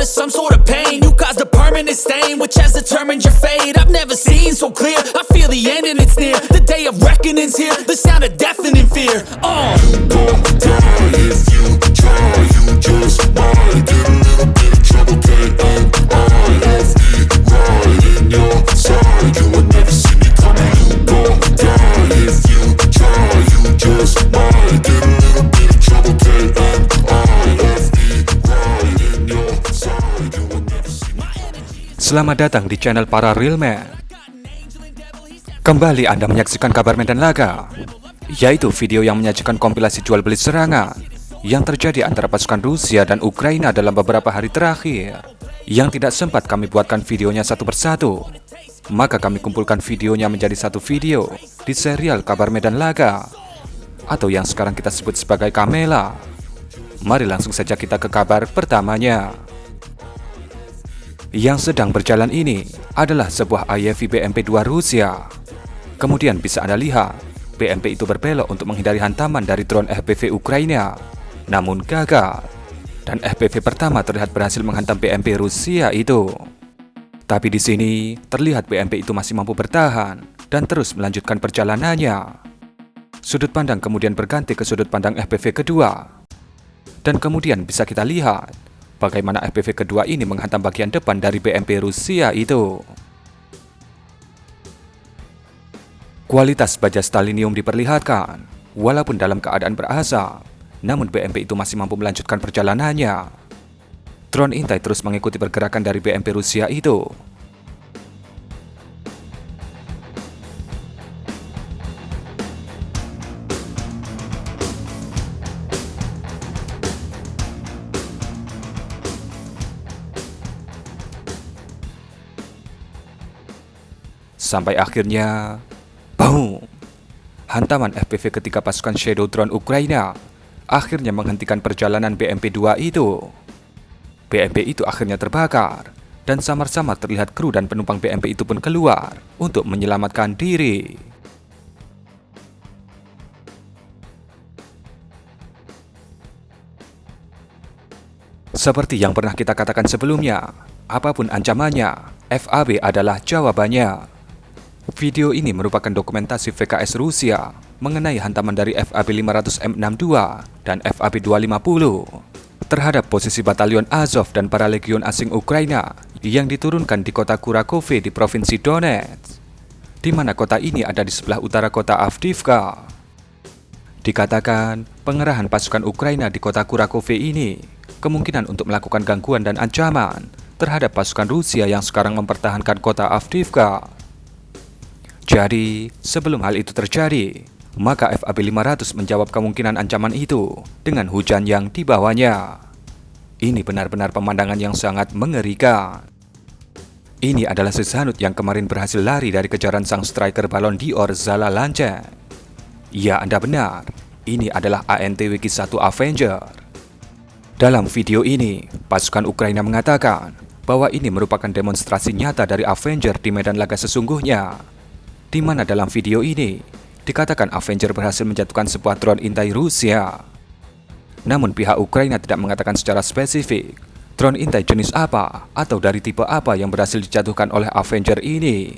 of some sort of pain. You caused a permanent stain, which has determined your fate. I've never seen so clear, I feel the end and it's near. The day of reckoning's here, the sound of deafening fear. You gon' die if you try, you just might get a little bit of trouble, K-N-I-F-E, right in your side. You would never see me coming. You gon' die if you try, you just might get a little bit of trouble, K-N-I-F-E, right in your side. You would never see me coming. Selamat datang di channel Para Real Man. Kembali Anda menyaksikan kabar Medan Laga, yaitu video yang menyajikan kompilasi jual beli serangan yang terjadi antara pasukan Rusia dan Ukraina dalam beberapa hari terakhir, yang tidak sempat kami buatkan videonya satu persatu. Maka kami kumpulkan videonya menjadi satu video di serial kabar Medan Laga, atau yang sekarang kita sebut sebagai Kamela. Mari langsung saja kita ke kabar pertamanya. Yang sedang berjalan ini adalah sebuah IFV BMP-2 Rusia. Kemudian bisa Anda lihat, BMP itu berbelok untuk menghindari hantaman dari drone FPV Ukraina, namun gagal. Dan FPV pertama terlihat berhasil menghantam BMP Rusia itu. Tapi di sini terlihat BMP itu masih mampu bertahan dan terus melanjutkan perjalanannya. Sudut pandang kemudian berganti ke sudut pandang FPV kedua. Dan kemudian bisa kita lihat bagaimana FPV kedua ini menghantam bagian depan dari BMP Rusia itu. Kualitas baja stalinium diperlihatkan, walaupun dalam keadaan berasap, namun BMP itu masih mampu melanjutkan perjalanannya. Drone intai terus mengikuti pergerakan dari BMP Rusia itu. Sampai akhirnya, boom! Hantaman FPV ketika pasukan Shadow Drone Ukraina akhirnya menghentikan perjalanan BMP-2 itu. BMP itu akhirnya terbakar, dan samar-samar terlihat kru dan penumpang BMP itu pun keluar untuk menyelamatkan diri. Seperti yang pernah kita katakan sebelumnya, apapun ancamannya, FAB adalah jawabannya. Video ini merupakan dokumentasi VKS Rusia mengenai hantaman dari FAB-500 M62 dan FAB-250 terhadap posisi batalion Azov dan para legion asing Ukraina yang diturunkan di kota Kurakove di provinsi Donetsk, di mana kota ini ada di sebelah utara kota Avdiivka. Dikatakan pengerahan pasukan Ukraina di kota Kurakove ini kemungkinan untuk melakukan gangguan dan ancaman terhadap pasukan Rusia yang sekarang mempertahankan kota Avdiivka. Jadi, sebelum hal itu terjadi, maka FAB-500 menjawab kemungkinan ancaman itu dengan hujan yang dibawanya. Ini benar-benar pemandangan yang sangat mengerikan. Ini adalah Seshanut yang kemarin berhasil lari dari kejaran sang striker Ballon d'Or Zala-Lancet. Ya, Anda benar, ini adalah ANTWK-1 Avenger. Dalam video ini, pasukan Ukraina mengatakan bahwa ini merupakan demonstrasi nyata dari Avenger di medan laga sesungguhnya, di mana dalam video ini dikatakan Avenger berhasil menjatuhkan sebuah drone intai Rusia. Namun pihak Ukraina tidak mengatakan secara spesifik drone intai jenis apa atau dari tipe apa yang berhasil dijatuhkan oleh Avenger ini.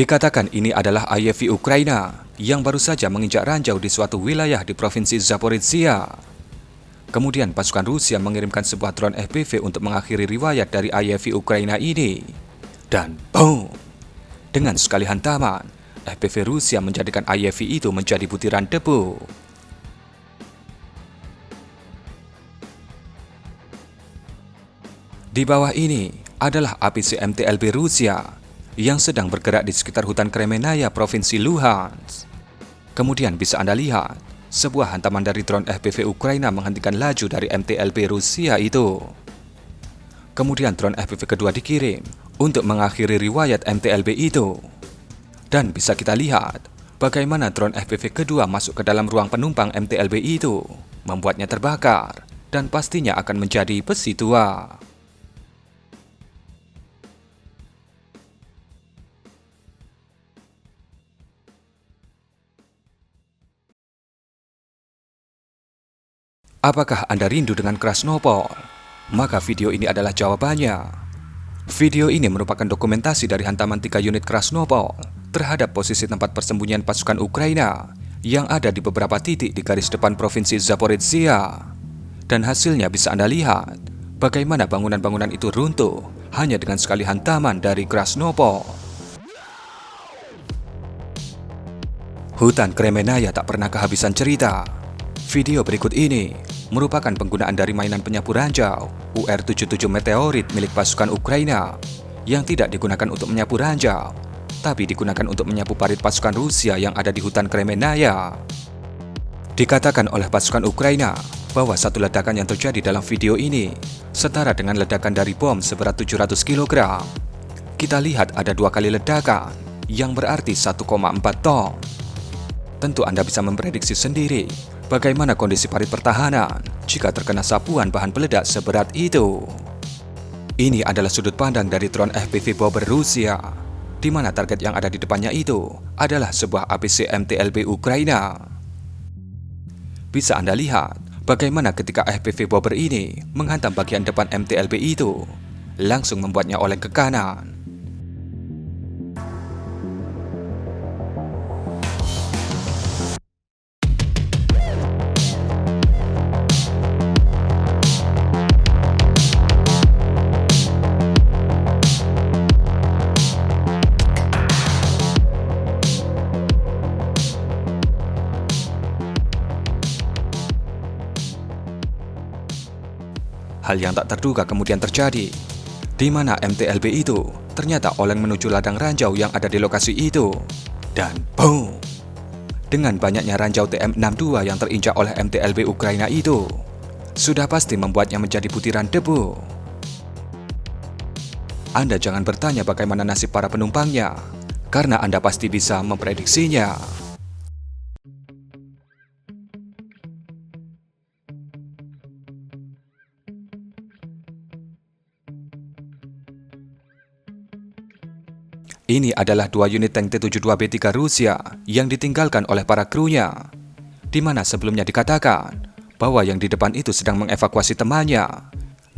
Dikatakan ini adalah IFV Ukraina yang baru saja menginjak ranjau di suatu wilayah di provinsi Zaporizhia. Kemudian pasukan Rusia mengirimkan sebuah drone FPV untuk mengakhiri riwayat dari IFV Ukraina ini. Dan boom! Dengan sekali hantaman, FPV Rusia menjadikan IFV itu menjadi butiran debu. Di bawah ini adalah APC MTLB Rusia yang sedang bergerak di sekitar hutan Kremenaya, provinsi Luhansk. Kemudian bisa Anda lihat, sebuah hantaman dari drone FPV Ukraina menghentikan laju dari MTLB Rusia itu. Kemudian drone FPV kedua dikirim untuk mengakhiri riwayat MTLB itu. Dan bisa kita lihat bagaimana drone FPV kedua masuk ke dalam ruang penumpang MT-LB itu, membuatnya terbakar, dan pastinya akan menjadi besi tua. Apakah Anda rindu dengan Krasnopol? Maka video ini adalah jawabannya. Video ini merupakan dokumentasi dari hantaman 3 unit Krasnopol terhadap posisi tempat persembunyian pasukan Ukraina yang ada di beberapa titik di garis depan provinsi Zaporizhia. Dan hasilnya bisa Anda lihat bagaimana bangunan-bangunan itu runtuh hanya dengan sekali hantaman dari Krasnopol. Hutan Kremenaya tak pernah kehabisan cerita. Video berikut ini merupakan penggunaan dari mainan penyapu ranjau UR-77 Meteorit milik pasukan Ukraina yang tidak digunakan untuk menyapu ranjau, tapi digunakan untuk menyapu parit pasukan Rusia yang ada di hutan Kremenaya. Dikatakan oleh pasukan Ukraina bahwa satu ledakan yang terjadi dalam video ini setara dengan ledakan dari bom seberat 700 kg. Kita lihat ada 2 kali ledakan yang berarti 1,4 ton. Tentu Anda bisa memprediksi sendiri bagaimana kondisi parit pertahanan jika terkena sapuan bahan peledak seberat itu. Ini adalah sudut pandang dari drone FPV Bobber Rusia, di mana target yang ada di depannya itu adalah sebuah APC MT-LB Ukraina. Bisa Anda lihat bagaimana ketika FPV Bobber ini menghantam bagian depan MT-LB itu, langsung membuatnya oleng ke kanan. Hal yang tak terduga kemudian terjadi, di mana MT-LB itu ternyata oleng menuju ladang ranjau yang ada di lokasi itu. Dan boom! Dengan banyaknya ranjau TM62 yang terinjak oleh MT-LB Ukraina itu, sudah pasti membuatnya menjadi butiran debu. Anda jangan bertanya bagaimana nasib para penumpangnya, karena Anda pasti bisa memprediksinya. Ini adalah 2 unit tank T-72B3 Rusia yang ditinggalkan oleh para krunya, di mana sebelumnya dikatakan bahwa yang di depan itu sedang mengevakuasi temannya,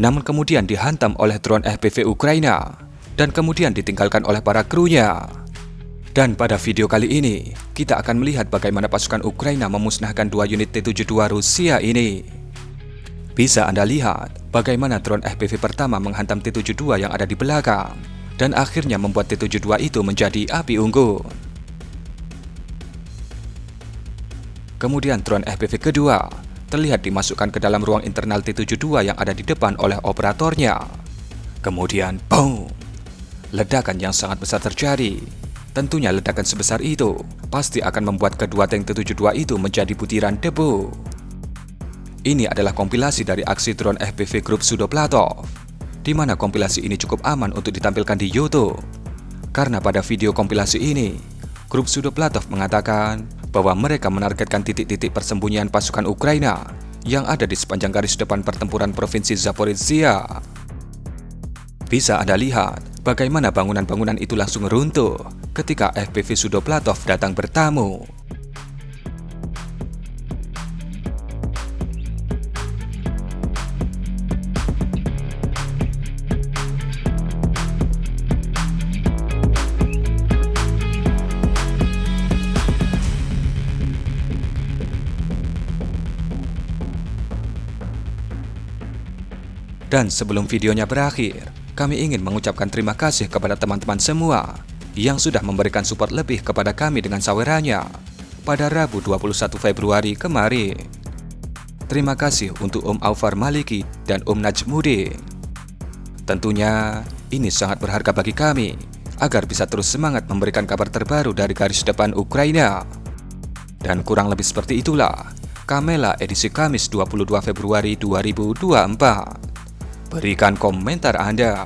namun kemudian dihantam oleh drone FPV Ukraina dan kemudian ditinggalkan oleh para krunya. Dan pada video kali ini, kita akan melihat bagaimana pasukan Ukraina memusnahkan 2 unit T-72 Rusia ini. Bisa Anda lihat bagaimana drone FPV pertama menghantam T-72 yang ada di belakang, dan akhirnya membuat T-72 itu menjadi api unggun. Kemudian drone FPV kedua terlihat dimasukkan ke dalam ruang internal T-72 yang ada di depan oleh operatornya. Kemudian boom! Ledakan yang sangat besar terjadi. Tentunya ledakan sebesar itu pasti akan membuat kedua tank T-72 itu menjadi butiran debu. Ini adalah kompilasi dari aksi drone FPV grup Sudoplatov, di mana kompilasi ini cukup aman untuk ditampilkan di YouTube. Karena pada video kompilasi ini, grup Sudoplatov mengatakan bahwa mereka menargetkan titik-titik persembunyian pasukan Ukraina yang ada di sepanjang garis depan pertempuran provinsi Zaporizhia. Bisa Anda lihat bagaimana bangunan-bangunan itu langsung runtuh ketika FPV Sudoplatov datang bertamu. Dan sebelum videonya berakhir, kami ingin mengucapkan terima kasih kepada teman-teman semua yang sudah memberikan support lebih kepada kami dengan sawerannya pada Rabu 21 Februari kemarin. Terima kasih untuk Om Aufar Maliki dan Om Najmuddin. Tentunya ini sangat berharga bagi kami agar bisa terus semangat memberikan kabar terbaru dari garis depan Ukraina. Dan kurang lebih seperti itulah Kamela edisi Kamis 22 Februari 2024. Berikan komentar Anda.